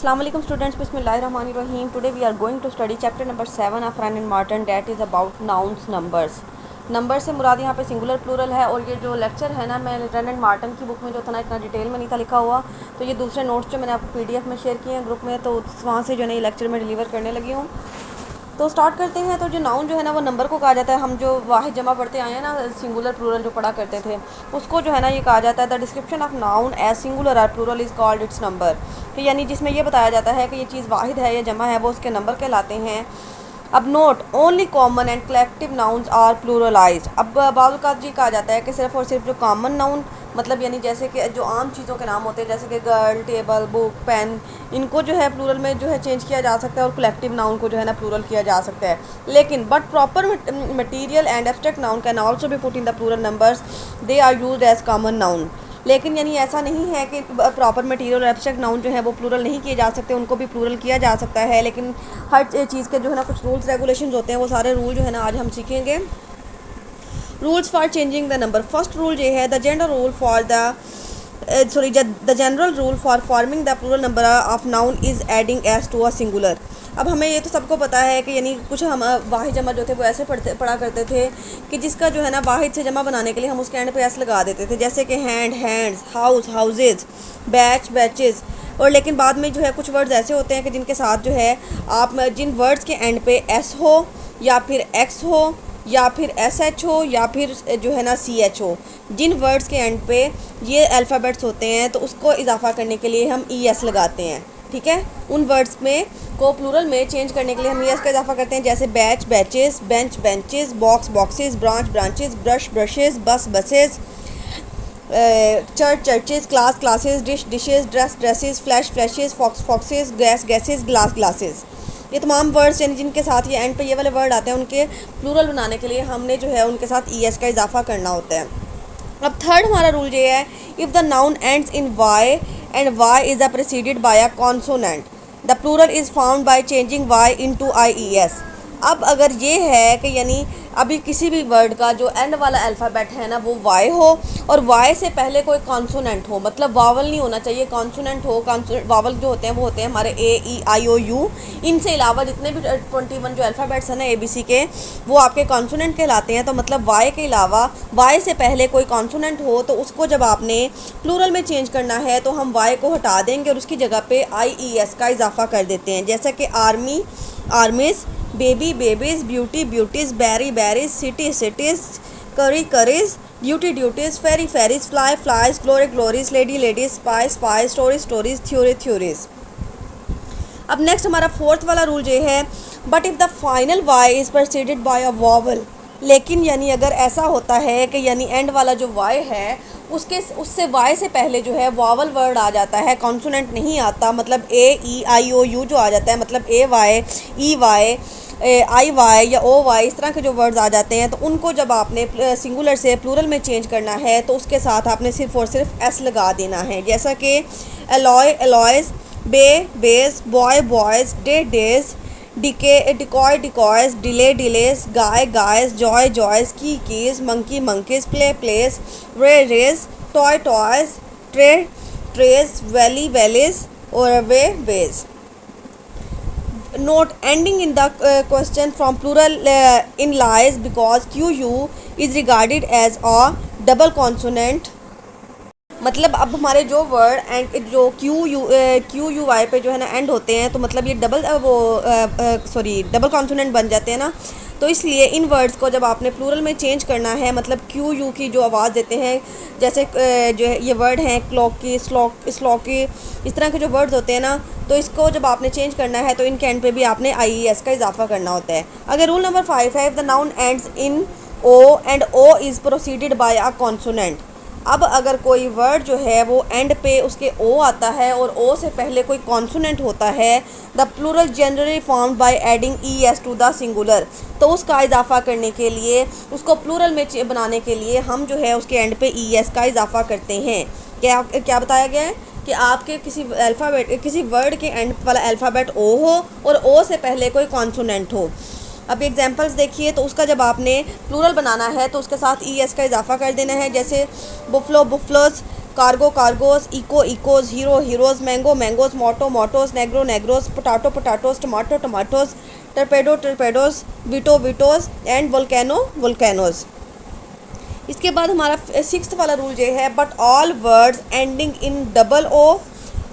Assalamu alaikum students, Bismillahirrahmanirrahim. Today we are going to study chapter number 7 of Ryan and Martin, that is about nouns, numbers. Number से मुराद यहाँ पे singular plural है। और ये जो lecture है ना, मैं रन एंड मार्टन की बुक में जो था ना इतना डिटेल में नहीं था लिखा हुआ, तो ये दूसरे नोट्स जो मैंने आपको पीडीएफ में शेयर किए हैं ग्रुप में, तो वहाँ से जो है ना ये लेक्चर में डिलीवर करने लगी हूँ। तो स्टार्ट करते हैं। तो जो नाउन जो है ना वो नंबर को कहा जाता है। हम जो वाहिद जमा पढ़ते आए हैं ना, सिंगुलर प्लूरल जो पढ़ा करते थे, उसको जो है ना ये कहा जाता है the description of noun as singular और plural is called its number. कि यानी जिसमें ये बताया जाता है कि ये चीज़ वाहिद है या जमा है, वो उसके नंबर कहलाते हैं। अब note only common and collective nouns are pluralized. अब बाज़ जी कहा जाता है कि सिर्फ और सिर्फ जो कॉमन नाउन मतलब यानी जैसे कि जो आम चीज़ों के नाम होते हैं, जैसे कि गर्ल, टेबल, बुक, पेन, इनको जो है प्लूरल में जो है चेंज किया जा सकता है और कलेक्टिव नाउन को जो है ना प्लूरल किया जा सकता है। लेकिन but proper material and abstract noun can also be put in the plural numbers, they are used as common noun. लेकिन यानी ऐसा नहीं है कि प्रॉपर मटीरियल और एब्स्ट्रैक्ट नाउन जो है वो प्लूरल नहीं किए जा सकते, उनको भी प्लूरल किया जा सकता है। लेकिन हर चीज़ के जो है ना कुछ रूल्स रेगुलेशंस होते हैं, वो सारे रूल जो है ना आज हम सीखेंगे। Rules for changing the number. First rule ये है the general rule for the general rule for forming the plural number of noun is adding S to a singular. अब हमें ये तो सबको पता है कि यानी कुछ हम वाहिद जमा जो थे वो ऐसे पढ़ा करते थे कि जिसका जो है ना वाहिद से जमा बनाने के लिए हम उसके एंड पे एस लगा देते थे, जैसे कि hand, hands, house, houses, batch, batches. और लेकिन बाद में जो है कुछ वर्ड्स ऐसे होते हैं कि जिनके साथ जो है आप जिन वर्ड्स के एंड पे एस हो या फिर एक्स हो या फिर एस एच हो या फिर जो है ना सी एच हो, जिन वर्ड्स के एंड पे ये अल्फ़ाबेट्स होते हैं तो उसको इजाफा करने के लिए हम ई एस लगाते हैं। ठीक है, उन वर्ड्स में को प्लूरल में चेंज करने के लिए हम ई एस का इजाफा करते हैं, जैसे batch, batches, bench, benches, box, boxes, branch, branches, brush, brushes, bus, buses, church, churches, class, classes, dish, dishes, dress, dresses, flash, flashes, fox, foxes, gas, gases, glass, glasses. ये तमाम वर्ड्स यानी जिनके साथ ये एंड पे ये वाले वर्ड आते हैं, उनके प्लूरल बनाने के लिए हमने जो है उनके साथ ई एस का इजाफा करना होता है। अब थर्ड हमारा रूल ये है, if the noun ends in Y and Y is the preceded by a consonant, the plural is found by changing Y into I E S. अब अगर ये है कि यानी अभी किसी भी वर्ड का जो एंड वाला अल्फ़ाबेट है ना वो वाई हो और वाई से पहले कोई कॉन्सोनेंट हो, मतलब वावल नहीं होना चाहिए, कॉन्सोनेंट हो। वावल जो होते हैं वो होते हैं हमारे ए, ई, आई, ओ, यू। इनसे अलावा जितने भी 21 जो अल्फ़ाबेट्स हैं ना ABC के, वो आपके कॉन्सोनेंट कहलाते हैं। तो मतलब वाई के अलावा वाई से पहले कोई कॉन्सोनेंट हो तो उसको जब आपने प्लूरल में चेंज करना है तो हम वाई को हटा देंगे और उसकी जगह पे आई ई एस का इजाफा कर देते हैं, जैसा कि army, armies, baby, babies, beauty, beauties, berry, berries, city, cities, curry, curries, duty, duties, ferry, ferries, fly, flies, glory, glories, lady, ladies, spy, spy, story, stories, theory, theories. अब नेक्स्ट हमारा fourth वाला रूल ये है, but if the final Y is preceded by a vowel. लेकिन यानी अगर ऐसा होता है कि यानी एंड वाला जो वाई है उससे वाई से पहले जो है वावल वर्ड आ जाता है, कॉन्सोनेंट नहीं आता, मतलब ए, ई, आई, ओ, यू जो आ जाता है, मतलब ए वाई, ई वाई, आई वाई या ओ वाई, इस तरह के जो वर्ड्स आ जाते हैं, तो उनको जब आपने सिंगुलर से प्लूरल में चेंज करना है तो उसके साथ आपने सिर्फ और सिर्फ एस लगा देना है, जैसा कि alloy, alloys, bay, bays, boy, boys, day, days, decay, decoy, decoys, delay, delays, guy, guys, joy, joys, key, keys, monkey, monkeys, play, plays, ray, rays, toy, toys, tray, trays, valley, valleys और way, ways. Note ending in the question from plural in lies because QU is regarded as a double consonant। मतलब अब हमारे जो word and जो Q U Y पे जो है ना एंड होते हैं, तो मतलब ये डबल कॉन्सोनेंट बन जाते हैं ना, तो इसलिए इन वर्ड्स को जब आपने प्लूरल में चेंज करना है, मतलब क्यू यू की जो आवाज़ देते हैं, जैसे जो है ये वर्ड हैं क्लॉकी, स्लॉकी, इस तरह के जो वर्ड्स होते हैं ना, तो इसको जब आपने चेंज करना है तो इनके एंड पे भी आपने आई ई एस का इजाफा करना होता है। अगर रूल नंबर 5 है, the noun ends in O and O is proceeded by a consonant. अब अगर कोई वर्ड जो है वो एंड पे उसके ओ आता है और ओ से पहले कोई कॉन्सोनेंट होता है, the plural generally formed by adding E S to the singular. तो उसका इजाफा करने के लिए, उसको प्लूरल में बनाने के लिए हम जो है उसके एंड पे ई एस का इजाफा करते हैं। क्या बताया गया है कि आपके किसी वर्ड के एंड वाला अल्फ़ाबेट ओ हो और ओ से पहले कोई कॉन्सोनेंट हो। अब एग्जांपल्स देखिए, तो उसका जब आपने प्लूरल बनाना है तो उसके साथ ई एस का इजाफा कर देना है, जैसे buffalo, buffaloes, cargo cargoes, echo echoes, hero heroes, mango mangoes, motto mottoes, negro negroes, potato potatoes, tomato tomatoes, torpedo torpedoes, veto vetoes and volcano volcanoes. इसके बाद हमारा सिक्स्थ वाला रूल ये है, but all words ending in double O,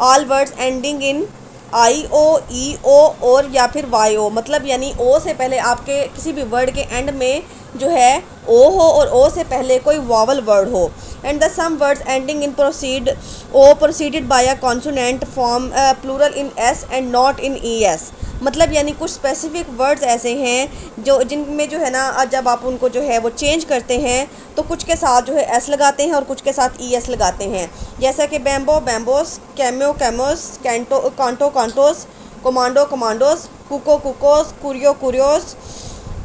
all words ending in I O, E O और या फिर Y O, मतलब यानी ओ से पहले आपके किसी भी वर्ड के एंड में जो है ओ हो और ओ से पहले कोई वावल वर्ड हो। And the some words ending in proceed O proceeded by a consonant form plural in S and not in E S. मतलब यानी कुछ स्पेसिफिक वर्ड्स ऐसे हैं जो जिनमें जो है ना जब आप उनको जो है वो चेंज करते हैं तो कुछ के साथ जो है एस लगाते हैं और कुछ के साथ ई एस लगाते हैं, जैसा कि bamboo बैम्बोस, कैम्यो cameos, canto canto cantos, commando commandos, cuckoo cuckoos, curio curios,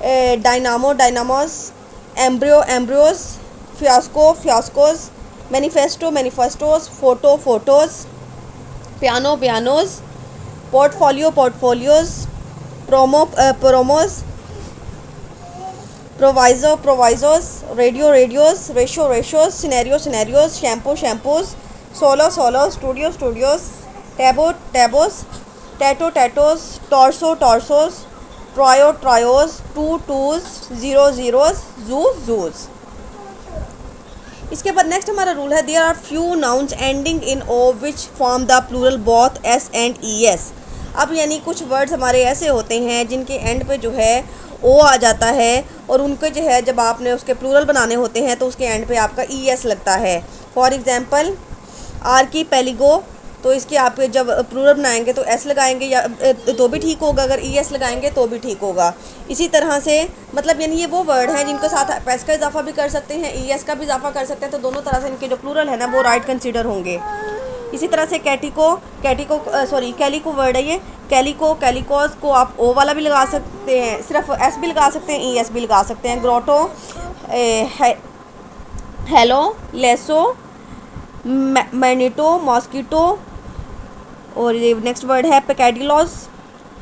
dynamo dynamos, embryo embryos, fiasco fiascos, manifesto manifestos, photo photos, piano pianos, portfolio portfolios, promo promos, proviso provisos, radio radios, ratio ratios, scenario scenarios, shampoo shampoos, solo solo, studio studios, taboo taboos, tattoo tattoos, torso torsos, trio trios, two twos, zero zeros, zoo zoos. इसके बाद next हमारा rule है, there are few nouns ending in O which form the plural both S and E S. अब यानी कुछ words हमारे ऐसे होते हैं जिनके एंड पे जो है ओ आ जाता है और उनके जो है जब आपने उसके प्लूरल बनाने होते हैं तो उसके एंड पे आपका ई एस लगता है। फॉर एग्ज़ाम्पल आर्की पेलिगो, तो इसके आप जब प्लूरल बनाएंगे तो एस लगाएंगे या तो भी ठीक होगा, अगर ई एस लगाएंगे तो भी ठीक होगा। इसी तरह से मतलब यानी ये वो वर्ड हैं जिनको साथ आप एस का इजाफा भी कर सकते हैं, ई एस का भी इजाफा कर सकते हैं, तो दोनों तरह से इनके जो प्लूरल है ना वो राइट कंसीडर होंगे। इसी तरह से कैलिको वर्ड है ये, कैलिको कैलिकोस को आप ओ वाला भी लगा सकते हैं, सिर्फ एस भी लगा सकते हैं, ई एस भी लगा सकते हैं। ग्रोटो, हेलो, लेसो, मैनिटो, मॉस्किटो, और ये नेक्स्ट वर्ड है पेकेडिलोस,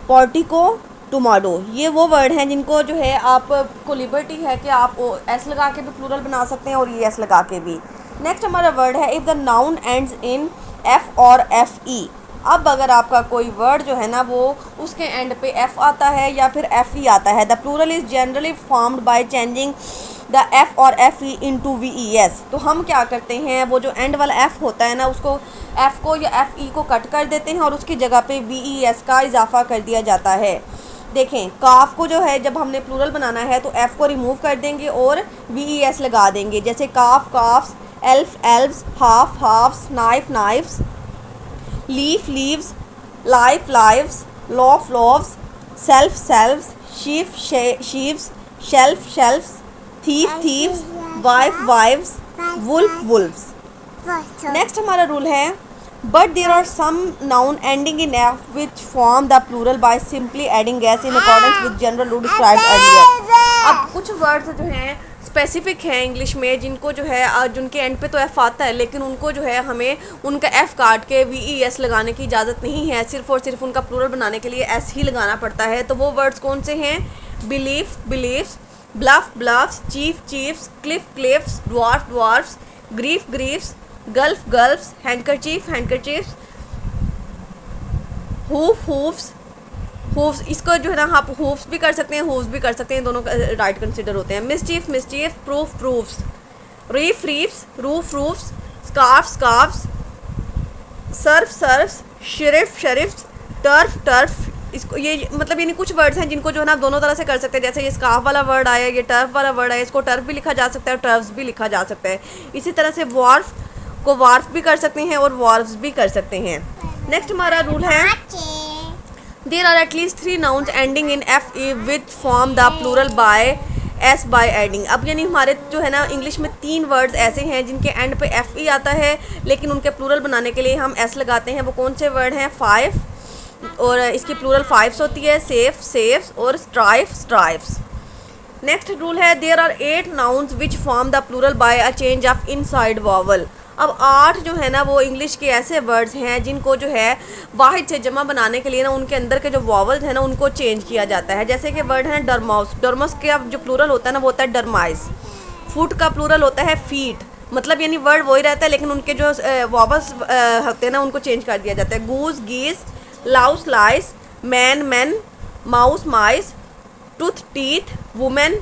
पोर्टिको, टोमाडो। ये वो वर्ड हैं जिनको जो है आपको लिबर्टी है कि आप एस लगा के भी प्लूरल बना सकते हैं और ई एस लगा के भी। नेक्स्ट हमारा वर्ड है, if the noun ends in F और एफ ई। अब अगर आपका कोई वर्ड जो है ना वो उसके एंड पे एफ आता है या फिर एफ ई आता है, the plural is generally formed by changing the F और F E into V E S. तो हम क्या करते हैं, वो जो एंड वाला एफ होता है ना उसको एफ को या एफ ई को कट कर देते हैं और उसकी जगह पे वी ई एस का इजाफा कर दिया जाता है। देखें काफ को जो है जब हमने प्लूरल बनाना है तो एफ को रिमूव कर देंगे और वी ई एस लगा देंगे, जैसे calf calfs, elf elves, half halfs, knife knifes, leaf leaves, life lives, loaf loaves, self selves, sheaf sheaves, shelf shelfs, thief thieves, wife wives, wolf wolfs. Next हमारा rule है, but there are some noun ending in F which form the plural by simply adding S in accordance with general rule described earlier. अब कुछ words जो हैं specific हैं English में जिनको जो है जिनके एंड पे तो एफ़ आता है लेकिन उनको जो है हमें उनका एफ़ काट के वी ई एस लगाने की इजाज़त नहीं है, सिर्फ़ और सिर्फ उनका प्लूरल बनाने के लिए एस ही लगाना पड़ता है। तो वो वर्ड्स कौन से हैं, belief beliefs, bluff bluffs, chief chiefs, cliff cliffs, dwarf dwarfs, grief griefs, gulf gulfs, handkerchief handkerchiefs, hoof hoofs hoofs. इसको जो है ना आप हूफ्स भी कर सकते हैं, हूफ्स भी कर सकते हैं, दोनों राइट कंसिडर होते हैं। Mischief mischief, proof proofs, reef reefs, roof roofs, scarf scarfs, serf serfs, sheriff sheriffs, turf turf. इसको ये मतलब यानी कुछ वर्ड्स हैं जिनको जो है ना आप दोनों तरह से कर सकते हैं, जैसे ये स्कार्फ वाला वर्ड आया, ये टर्फ वाला वर्ड आया, इसको टर्फ भी लिखा जा सकता है और टर्फ्स भी लिखा जा सकता है। इसी तरह से वार्फ को वार्फ भी कर सकते हैं और वार्फ्स भी कर सकते हैं। नेक्स्ट हमारा रूल है, there are at least 3 nouns ending in fe which form the plural by s by adding। अब यानी हमारे जो है ना इंग्लिश में 3 वर्ड्स ऐसे हैं जिनके एंड पे fe आता है लेकिन उनके प्लूरल बनाने के लिए हम s लगाते हैं। वो कौन से वर्ड हैं, 5 और इसकी प्लूरल 5 होती है, सेफ सेफ्स और स्ट्राइफ स्ट्राइफ्स। नेक्स्ट रूल है, there are 8 nouns which form the plural by a change of inside vowel। अब 8 जो है ना वो इंग्लिश के ऐसे वर्ड्स हैं जिनको जो है वाहिद से जमा बनाने के लिए ना उनके अंदर के जो वॉवल्स हैं ना उनको चेंज किया जाता है। जैसे कि वर्ड है डरमाउस, डरमस का जो प्लूरल होता है ना वो होता है डरमाइस। फुट का प्लूरल होता है फीट, मतलब यानी वर्ड वही रहता है लेकिन उनके जो वापस होते हैं ना उनको चेंज कर दिया जाता है। Goose geese, louse lice, man man, mouse mice, tooth teeth, woman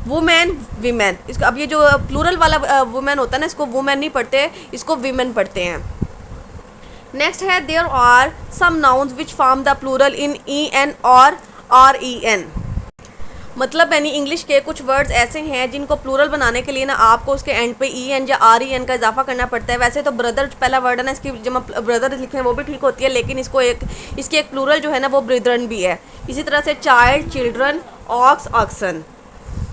woman women. इसको अब ये जो प्लूरल वाला वुमेन होता है ना इसको वुमेन नहीं पढ़ते, इसको वीमेन पढ़ते हैं। नेक्स्ट है there are some nouns which form the plural in E N और आर ई एन। मतलब यानी इंग्लिश के कुछ वर्ड्स ऐसे हैं जिनको प्लूरल बनाने के लिए ना आपको उसके एंड पे ई एन या आर ई एन का इजाफा करना पड़ता है। वैसे तो ब्रदर पहला वर्ड है ना इसकी जब ब्रदर लिखे हैं वो भी ठीक होती है, लेकिन इसकी एक प्लूरल जो है ना वो ब्रिदरन भी है। इसी तरह से चाइल्ड, चिल्ड्रन, ऑक्स, ऑक्सन।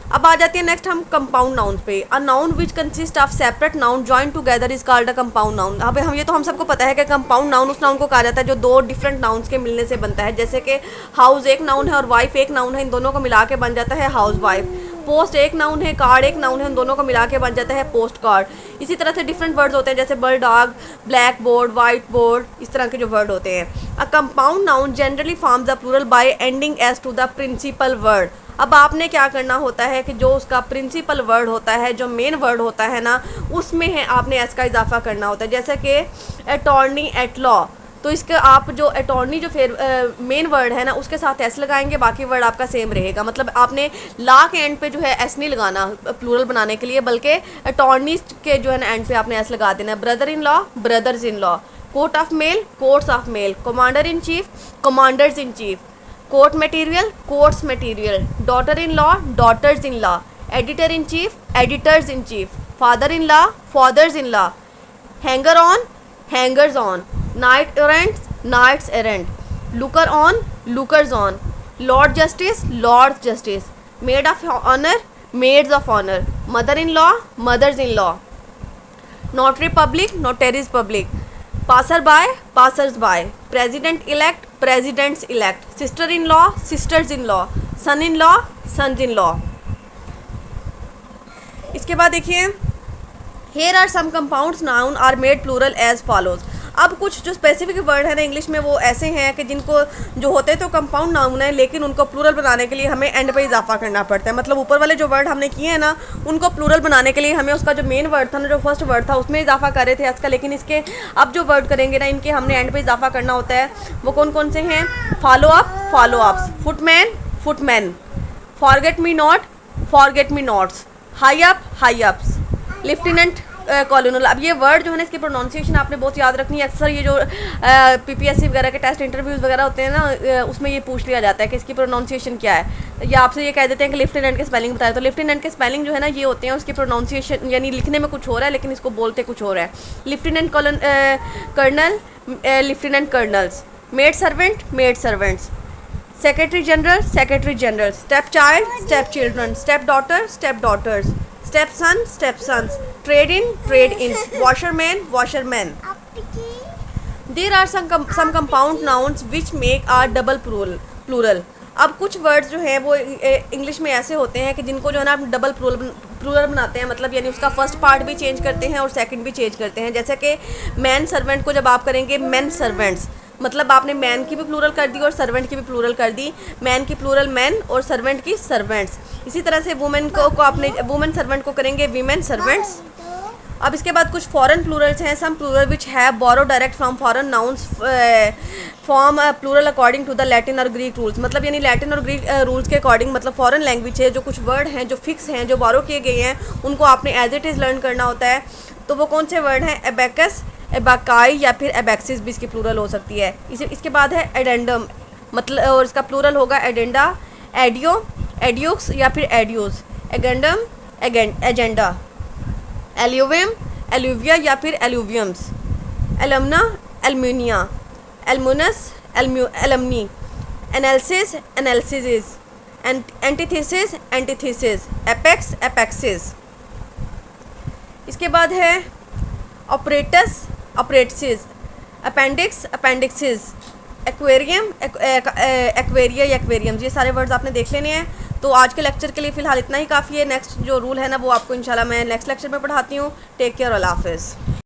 अब आ जाती है नेक्स्ट हम कंपाउंड नाउन पे। A noun which consist of separate noun join together is called a compound noun. अब हम ये तो हम सबको पता है कि कंपाउंड नाउन उस नाउन को कहा जाता है जो दो डिफरेंट नाउन्स के मिलने से बनता है। जैसे कि हाउस एक नाउन है और वाइफ एक नाउन है, इन दोनों को मिला के बन जाता है हाउस वाइफ। पोस्ट एक नाउन है, कार्ड एक नाउन है, उन दोनों को मिला के बन जाता है पोस्ट कार्ड। इसी तरह से डिफरेंट वर्ड्स होते हैं जैसे bird, dog, black board, white board, इस तरह के जो वर्ड होते हैं। A compound noun generally forms the plural by ending S to the principal word. अब आपने क्या करना होता है कि जो उसका प्रिंसिपल वर्ड होता है, जो मेन वर्ड होता है ना, उसमें है आपने एस का इजाफा करना होता है। जैसे कि अटॉर्नी, एट लॉ, तो इसके आप जो अटॉर्नी जो फिर मेन वर्ड है ना उसके साथ एस लगाएंगे, बाकी वर्ड आपका सेम रहेगा। मतलब आपने ला के एंड पे जो है एस नहीं लगाना प्लूरल बनाने के लिए, बल्कि अटॉर्नी के जो है ना एंड पे आपने एस लगा देना है। Brother in law, brothers in law, coat of mail, coats of mail, commander in chief, commanders in chief, court material, courts material, daughter in law, daughters in law, editor in chief, editors in chief, father in law, fathers in law, hanger on, hangers on, knight errants, knights errant, looker on, lookers on, lord justice, lords justice, maid of honour, maids of honour, mother in law, mother's in law, notary public, notaries public, passer by, passers by, president elect, presidents elect, sister in law, sisters in law, son in law, sons in law. इसके बाद देखिए here are some compounds noun are made plural as follows. अब कुछ जो specific word है ना English में वो ऐसे हैं कि जिनको जो होते हैं तो कंपाउंड नाउन है, लेकिन उनको प्लूरल बनाने के लिए हमें एंड पे इजाफा करना पड़ता है। मतलब ऊपर वाले जो वर्ड हमने किए हैं ना उनको प्लूरल बनाने के लिए हमें उसका जो मेन वर्ड था ना, जो फर्स्ट वर्ड था, उसमें इजाफा कर रहे थे इसका, लेकिन इसके अब जो वर्ड करेंगे ना इनके हमने एंड पे इजाफा करना होता है। वो कौन कौन से हैं? Follow up, follow ups, footman, footman, forget me not, forget me nots, high up, high ups, lieutenant colonel. अब ये वर्ड जो है ना इसकी प्रोनाउंसिएशन आपने बहुत याद रखनी है। अक्सर ये जो पीपीएससी वगैरह के टेस्ट इंटरव्यूज़ वगैरह होते हैं ना उसमें ये पूछ लिया जाता है कि इसकी प्रोनाउंसिएशन क्या है, या आपसे ये कह देते हैं कि लेफ्टिनेंट के स्पेलिंग बताएं, तो लेफ्टिनेंट के स्पेलिंग जो है ना ये होते हैं, उसकी प्रोनाउंसिएशन यानी लिखने में कुछ हो रहा है लेकिन इसको बोलते कुछ हो रहा है। Lieutenant colonel, lieutenant colonels, maid servant, maid servants, secretary general, secretary general, step child, step children, step daughter, step daughters, step son, step sons, trade in, trade ins, washerman, washermen. There are some compound nouns which make a double plural. अब कुछ words जो हैं वो English में ऐसे होते हैं कि जिनको जो है ना आप डबल प्लूरल बनाते हैं। मतलब यानी उसका फर्स्ट पार्ट भी चेंज करते हैं और सेकंड भी चेंज करते हैं। जैसे कि मैन सर्वेंट को जब आप करेंगे मैन सर्वेंट्स, मतलब आपने मैन की भी प्लूरल कर दी और सर्वेंट की भी प्लूरल कर दी। मैन की प्लूरल मैन और सर्वेंट की सर्वेंट्स। इसी तरह से वुमेन को आपने वुमेन सर्वेंट को करेंगे वीमेन सर्वेंट्स। अब इसके बाद कुछ फॉरेन प्लूरल्स हैं। Some plural which have borrow direct from foreign nouns form plural according to the Latin और ग्रीक रूल्स। मतलब यानी लैटिन और ग्रीक रूल्स के अकॉर्डिंग, मतलब फॉरेन लैंग्वेज है, जो कुछ वर्ड हैं जो फिक्स हैं, जो बोरो किए गए हैं, उनको आपने एज इट इज़ लर्न करना होता है। तो वो कौन से वर्ड हैं? एबैकस, एबाकाई या फिर एबैक्सिस भी इसकी प्लूरल हो सकती है। इसके बाद है एडेंडम, मतलब और इसका प्लूरल होगा एडेंडा, एडियो, एडियोक्स या फिर adieus, agendum, agenda, alluvium, alluvia या फिर alluviums, alumna, alumnae, alumnus, alumni, analysis, analysis, antithesis, antithesis, apex, apexes. इसके बाद है apparatus, apparatuses, appendix, appendixes, aquarium, aquaria या एक्वेरियम्स। ये सारे वर्ड्स आपने देख लेने हैं। तो आज के लेक्चर के लिए फ़िलहाल इतना ही काफ़ी है। नेक्स्ट जो रूल है ना वो आपको इंशाल्लाह मैं नेक्स्ट लेक्चर में पढ़ाती हूँ। टेक केयर, अल्लाह हाफ़िज़।